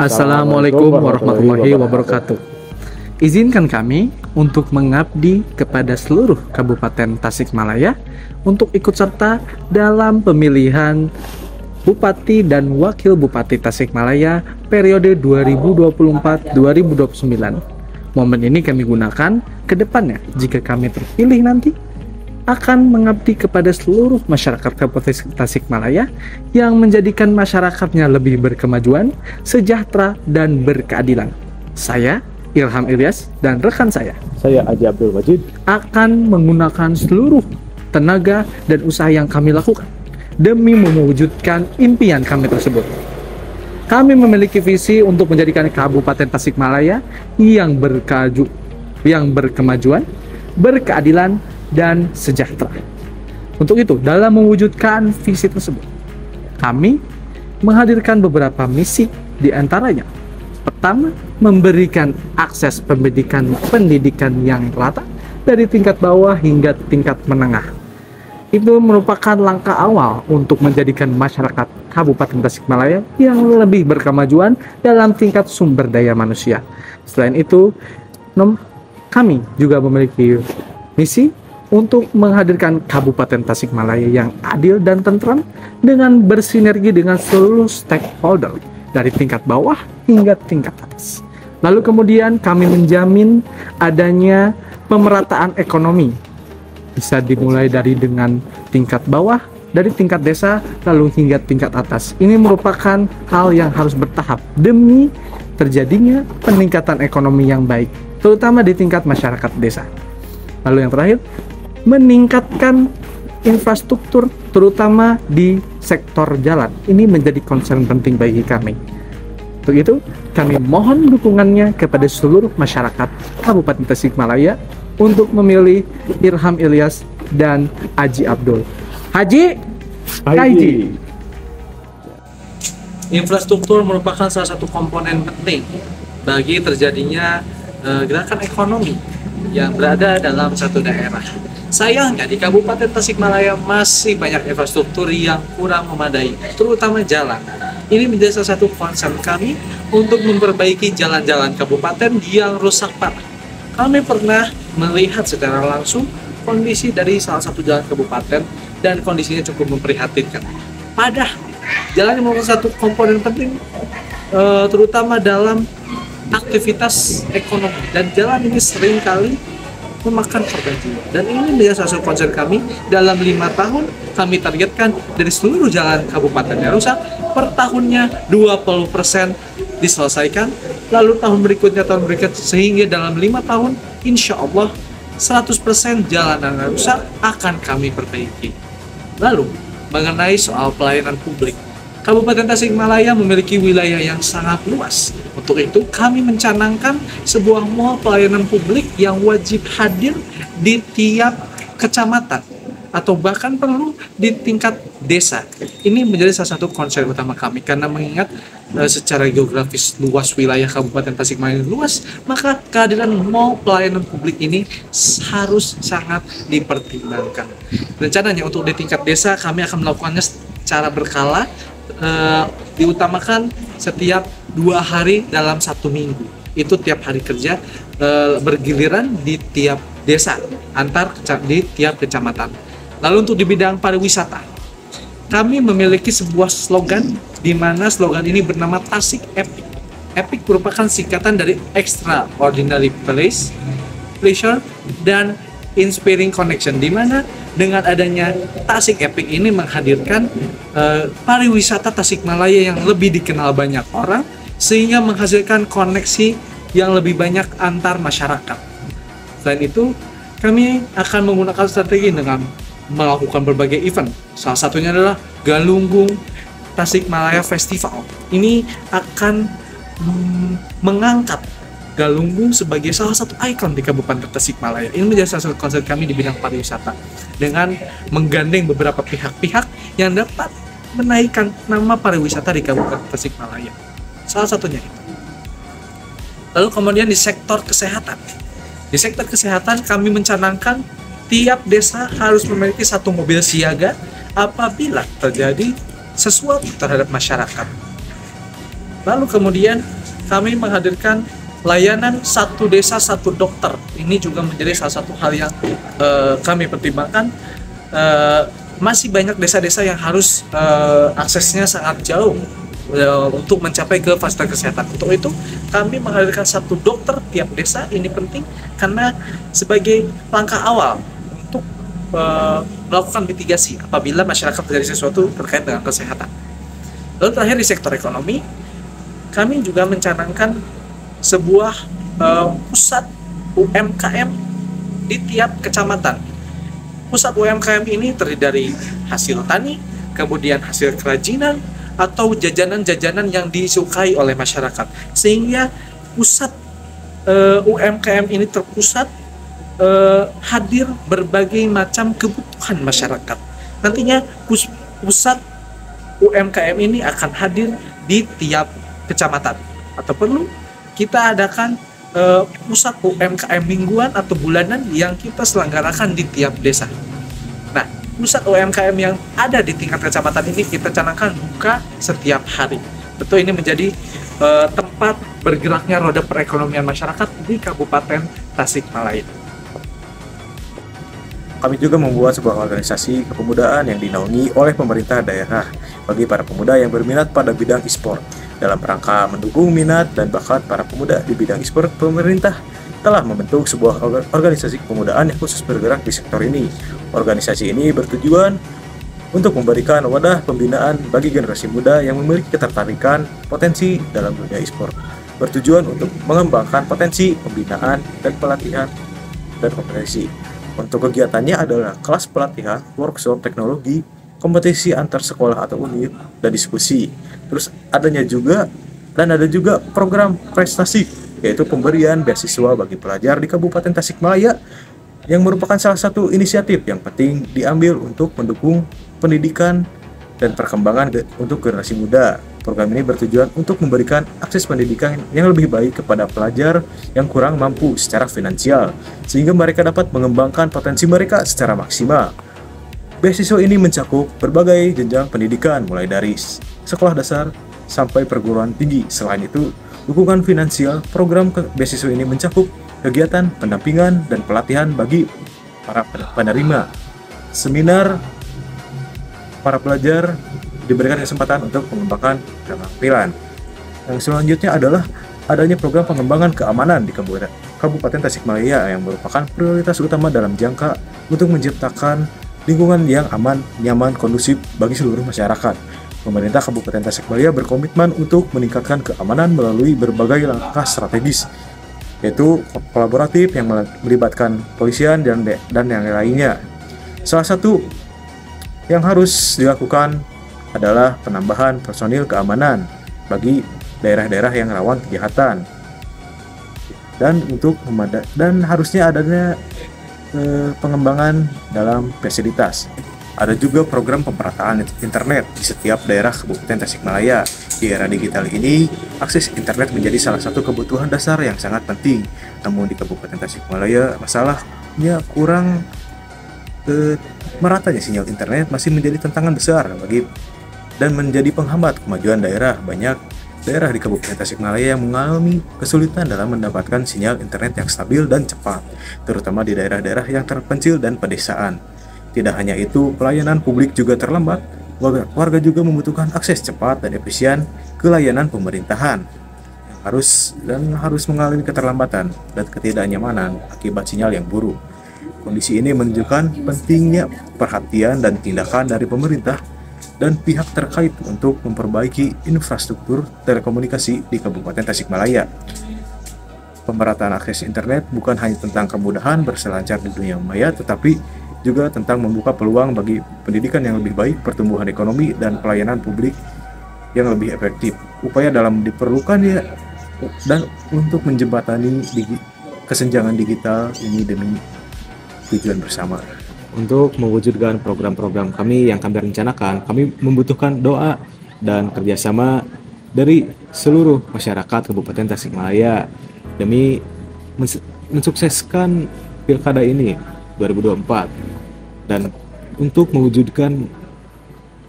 Assalamualaikum warahmatullahi wabarakatuh. Izinkan kami untuk mengabdi kepada seluruh Kabupaten Tasikmalaya untuk ikut serta dalam pemilihan Bupati dan Wakil Bupati Tasikmalaya periode 2024-2029. Momen ini kami gunakan ke depannya jika kami terpilih nanti akan mengabdi kepada seluruh masyarakat Kabupaten Tasikmalaya yang menjadikan masyarakatnya lebih berkemajuan, sejahtera, dan berkeadilan. Saya, Ilham Ilyas, dan rekan saya Aji Abdul Majid, akan menggunakan seluruh tenaga dan usaha yang kami lakukan demi mewujudkan impian kami tersebut. Kami memiliki visi untuk menjadikan Kabupaten Tasikmalaya yang berkemajuan, berkeadilan, dan sejahtera. Untuk itu, dalam mewujudkan visi tersebut, kami menghadirkan beberapa misi, di antaranya: pertama, memberikan akses pendidikan yang rata dari tingkat bawah hingga tingkat menengah. Itu merupakan langkah awal untuk menjadikan masyarakat Kabupaten Tasikmalaya yang lebih berkemajuan dalam tingkat sumber daya manusia. Selain itu, kami juga memiliki misi untuk menghadirkan Kabupaten Tasikmalaya yang adil dan tentram dengan bersinergi dengan seluruh stakeholder dari tingkat bawah hingga tingkat atas. Lalu kemudian kami menjamin adanya pemerataan ekonomi. Bisa dimulai dengan tingkat bawah, dari tingkat desa, lalu hingga tingkat atas. Ini merupakan hal yang harus bertahap demi terjadinya peningkatan ekonomi yang baik, terutama di tingkat masyarakat desa. Lalu yang terakhir, meningkatkan infrastruktur terutama di sektor jalan. Ini menjadi concern penting bagi kami. Untuk itu, kami mohon dukungannya kepada seluruh masyarakat Kabupaten Tasikmalaya untuk memilih Ilham Ilyas dan Aji Abdul. Haji Kaiji. Infrastruktur merupakan salah satu komponen penting bagi terjadinya gerakan ekonomi yang berada dalam satu daerah. Sayangnya di Kabupaten Tasikmalaya masih banyak infrastruktur yang kurang memadai, terutama jalan. Ini menjadi salah satu concern kami untuk memperbaiki jalan-jalan kabupaten yang rusak parah. Kami pernah melihat secara langsung kondisi dari salah satu jalan kabupaten dan kondisinya cukup memprihatinkan. Padahal jalan yang merupakan satu komponen penting terutama dalam aktivitas ekonomi, dan jalan ini seringkali memakan korban jiwa. Dan ini menjadi salah satu concern kami. Dalam 5 tahun kami targetkan dari seluruh jalan kabupaten yang rusak, per tahunnya 20% diselesaikan. Lalu tahun berikutnya, sehingga dalam 5 tahun insya Allah 100% jalanan yang rusak akan kami perbaiki. Lalu mengenai soal pelayanan publik, Kabupaten Tasikmalaya memiliki wilayah yang sangat luas. Untuk itu, kami mencanangkan sebuah mall pelayanan publik yang wajib hadir di tiap kecamatan atau bahkan perlu di tingkat desa. Ini menjadi salah satu concern utama kami karena mengingat secara geografis luas wilayah Kabupaten Tasikmalaya luas, maka kehadiran mall pelayanan publik ini harus sangat dipertimbangkan. Rencananya untuk di tingkat desa kami akan melakukannya secara berkala. Diutamakan setiap 2 hari dalam 1 minggu. Itu tiap hari kerja bergiliran di tiap desa, di tiap kecamatan. Lalu untuk di bidang pariwisata, kami memiliki sebuah slogan di mana slogan ini bernama Tasik Epic. Epic merupakan singkatan dari Extraordinary Place, Pleasure, dan Inspiring Connection, di mana dengan adanya Tasik Epic ini menghadirkan pariwisata Tasikmalaya yang lebih dikenal banyak orang, sehingga menghasilkan koneksi yang lebih banyak antar masyarakat. Selain itu, kami akan menggunakan strategi dengan melakukan berbagai event. Salah satunya adalah Galunggung Tasikmalaya Festival. Ini akan mengangkat Galunggung sebagai salah satu ikon di Kabupaten Tasikmalaya. Ini menjadi salah satu konsep kami di bidang pariwisata dengan menggandeng beberapa pihak-pihak yang dapat menaikkan nama pariwisata di Kabupaten Tasikmalaya. Salah satunya itu. Lalu kemudian di sektor kesehatan. Di sektor kesehatan kami mencanangkan tiap desa harus memiliki 1 mobil siaga apabila terjadi sesuatu terhadap masyarakat. Lalu kemudian kami menghadirkan layanan satu desa satu dokter. Ini juga menjadi salah satu hal yang kami pertimbangkan. Masih banyak desa-desa yang harus aksesnya sangat jauh untuk mencapai ke fasilitas kesehatan. Untuk itu kami menghadirkan satu dokter tiap desa. Ini penting karena sebagai langkah awal untuk melakukan mitigasi apabila masyarakat terjadi sesuatu terkait dengan kesehatan. Lalu terakhir di sektor ekonomi, kami juga mencanangkan sebuah pusat UMKM di tiap kecamatan. Pusat UMKM ini terdiri dari hasil tani, kemudian hasil kerajinan, atau jajanan-jajanan yang disukai oleh masyarakat. Sehingga pusat UMKM ini terpusat, hadir berbagai macam kebutuhan masyarakat. Nantinya pusat UMKM ini akan hadir di tiap kecamatan. Atau perlu kita adakan pusat UMKM mingguan atau bulanan yang kita selenggarakan di tiap desa. Nah, pusat UMKM yang ada di tingkat kecamatan ini kita canangkan buka setiap hari. Tentu ini menjadi tempat bergeraknya roda perekonomian masyarakat di Kabupaten Tasikmalaya. Kami juga membuat sebuah organisasi kepemudaan yang dinaungi oleh pemerintah daerah bagi para pemuda yang berminat pada bidang e-sport. Dalam rangka mendukung minat dan bakat para pemuda di bidang e-sport, pemerintah telah membentuk sebuah organisasi kepemudaan yang khusus bergerak di sektor ini. Organisasi ini bertujuan untuk memberikan wadah pembinaan bagi generasi muda yang memiliki ketertarikan potensi dalam dunia e-sport. Bertujuan untuk mengembangkan potensi pembinaan dan pelatihan dan kompetisi. Untuk kegiatannya adalah kelas pelatihan, workshop teknologi, kompetisi antar sekolah atau unit, dan diskusi. Terus ada juga program prestasi, yaitu pemberian beasiswa bagi pelajar di Kabupaten Tasikmalaya yang merupakan salah satu inisiatif yang penting diambil untuk mendukung pendidikan dan perkembangan untuk generasi muda. Program ini bertujuan untuk memberikan akses pendidikan yang lebih baik kepada pelajar yang kurang mampu secara finansial, sehingga mereka dapat mengembangkan potensi mereka secara maksimal. Beasiswa ini mencakup berbagai jenjang pendidikan, mulai dari sekolah dasar sampai perguruan tinggi. Selain itu, dukungan finansial program beasiswa ini mencakup kegiatan pendampingan dan pelatihan bagi para penerima. Seminar para pelajar diberikan kesempatan untuk mengembangkan keterampilan. Yang selanjutnya adalah adanya program pengembangan keamanan di Kabupaten Tasikmalaya yang merupakan prioritas utama dalam jangka untuk menciptakan lingkungan yang aman, nyaman, kondusif bagi seluruh masyarakat. Pemerintah Kabupaten Tasikmalaya berkomitmen untuk meningkatkan keamanan melalui berbagai langkah strategis, yaitu kolaboratif yang melibatkan polisian dan yang lainnya. Salah satu yang harus dilakukan adalah penambahan personil keamanan bagi daerah-daerah yang rawan kejahatan, dan harusnya adanya pengembangan dalam fasilitas. Ada juga program pemerataan internet di setiap daerah Kabupaten Tasikmalaya. Di era digital ini, akses internet menjadi salah satu kebutuhan dasar yang sangat penting. Namun di Kabupaten Tasikmalaya, masalahnya kurang meratanya sinyal internet masih menjadi tantangan besar dan menjadi penghambat kemajuan daerah. Banyak daerah di Kabupaten Tasikmalaya yang mengalami kesulitan dalam mendapatkan sinyal internet yang stabil dan cepat, terutama di daerah-daerah yang terpencil dan pedesaan. Tidak hanya itu, pelayanan publik juga terlambat. Warga juga membutuhkan akses cepat dan efisien ke layanan pemerintahan yang harus mengalami keterlambatan dan ketidaknyamanan akibat sinyal yang buruk. Kondisi ini menunjukkan pentingnya perhatian dan tindakan dari pemerintah dan pihak terkait untuk memperbaiki infrastruktur telekomunikasi di Kabupaten Tasikmalaya. Pemerataan akses internet bukan hanya tentang kemudahan berselancar di dunia maya, tetapi juga tentang membuka peluang bagi pendidikan yang lebih baik, pertumbuhan ekonomi, dan pelayanan publik yang lebih efektif. Upaya dalam diperlukan dan untuk menjembatani kesenjangan digital ini demi tujuan bersama. Untuk mewujudkan program-program kami yang kami rencanakan, kami membutuhkan doa dan kerjasama dari seluruh masyarakat Kabupaten Tasikmalaya demi mensukseskan pilkada ini 2024, dan untuk mewujudkan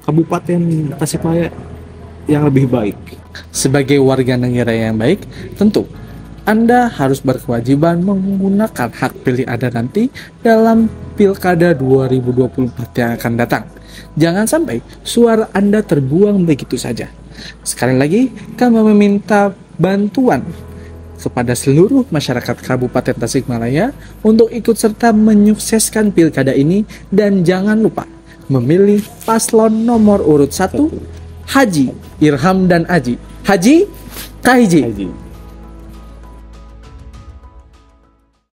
Kabupaten Tasikmalaya yang lebih baik. Sebagai warga negara yang baik, tentu Anda harus berkewajiban menggunakan hak pilih Anda nanti dalam Pilkada 2024 yang akan datang. Jangan sampai suara Anda terbuang begitu saja. Sekali lagi, kami meminta bantuan kepada seluruh masyarakat Kabupaten Tasikmalaya untuk ikut serta menyukseskan pilkada ini, dan jangan lupa memilih paslon nomor urut 1, Haji Irham dan Aji. Haji Kahiji.